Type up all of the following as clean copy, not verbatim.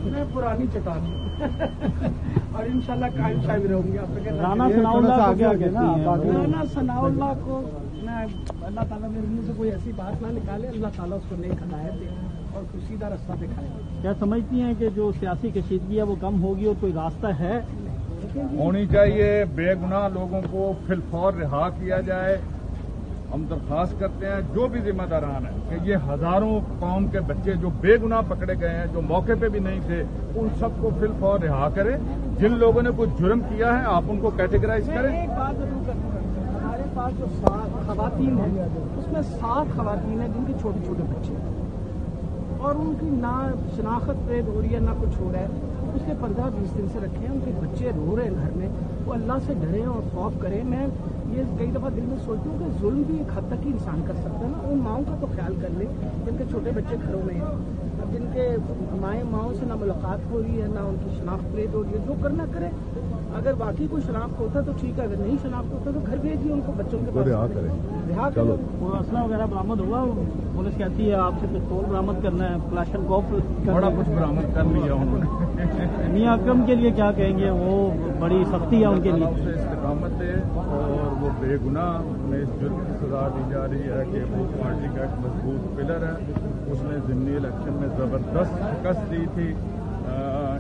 मैं पुरानी चट्टान हूँ और इंशाल्लाह कायम शायद रहूंगी। आप राना सनाउल्लाह को क्या कहती हैं? राना सनाउल्लाह को मैं अल्लाह ताला मेरे मुंह से कोई ऐसी बात ना निकाले, अल्लाह ताला उसको नेक हिदायत दे और सीधा रास्ता दिखाए। क्या समझती हैं कि जो सियासी कशीदगी है वो कम होगी और कोई रास्ता है? होनी चाहिए। बेगुनाह लोगों को फिलफौर रिहा किया जाए। हम दरख्वास्त करते हैं जो भी जिम्मेदारान हैं कि ये हजारों कौम के बच्चे जो बेगुनाह पकड़े गए हैं, जो मौके पे भी नहीं थे, उन सबको फिलफौर रिहा करें। जिन लोगों ने कुछ जुर्म किया है आप उनको कैटेगराइज करें। एक बात जरूर करूँगा, हमारे पास जो 7 खवातीन हैं उसमें 7 खवातीन हैं जिनके छोटे छोटे बच्चे हैं और उनकी ना शनाख्त पेद हो रही है ना कुछ हो रहा है। पिछले 15-20 दिन से रखे हैं, उनके बच्चे रो रहे हैं घर में। वो अल्लाह से डरें और खौफ करें। मैं ये कई दफ़ा दिल में सोचती हूँ कि जुल्म भी एक हद तक ही इंसान कर सकता है ना। उन माओं का तो ख्याल कर ले जिनके छोटे बच्चे घरों में हैं, अब जिनके माओं से ना मुलाकात हो रही है ना उनकी शनाख्त प्लेट हो रही है। जो करना करें, अगर वाकई कोई शनाख्त होता तो ठीक है, अगर नहीं शनाख्त होता तो घर भेजिए उनको, बच्चों के पास रिहा करें। वो असला वगैरह बरामद हुआ? पुलिस कहती है आपसे पिस्तौल बरामद करना है, क्लाशनकोफ बड़ा कुछ बरामद कर लिया उन्होंने। मियां अकरम के लिए क्या कहेंगे? वो बड़ी सख्ती है उनके लिए। से इस्तेकामत है और वो बेगुनाह में इस जुर्म की सजा दी जा रही है कि वो पार्टी का एक मजबूत पिलर है। उसने ज़िमनी इलेक्शन में ज़बरदस्त शिकस्त दी थी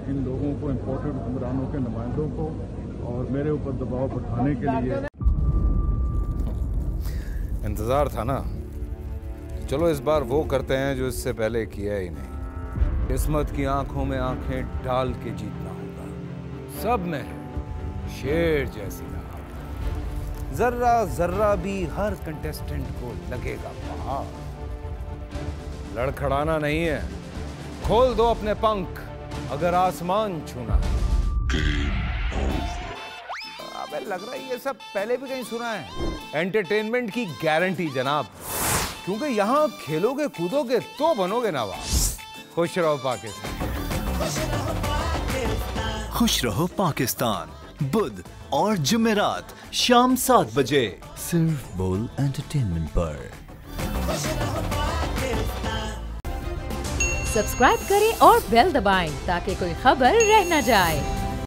इन लोगों को, इम्पोर्टेड हुक्मरानों के नुमाइंदों को, और मेरे ऊपर दबाव बढ़ाने के लिए। इंतज़ार था ना, चलो इस बार वो करते हैं जो इससे पहले किया ही नहीं। किस्मत की आंखों में आंखें डाल के जीतना होगा। सब में है शेर जैसी राह, जर्रा जर्रा भी हर कंटेस्टेंट को लगेगा पहाड़। लड़खड़ाना नहीं है, खोल दो अपने पंख अगर आसमान छूना है। अबे लग रहा है ये सब पहले भी कहीं सुना है। एंटरटेनमेंट की गारंटी जनाब, क्योंकि यहाँ खेलोगे कूदोगे तो बनोगे नवाब। खुश रहो पाकिस्तान। खुश रहो पाकिस्तान, बुध और जुमेरात शाम 7 बजे सिर्फ बोल एंटरटेनमेंट पर। सब्सक्राइब करें और बेल दबाएं ताकि कोई खबर रह न जाए।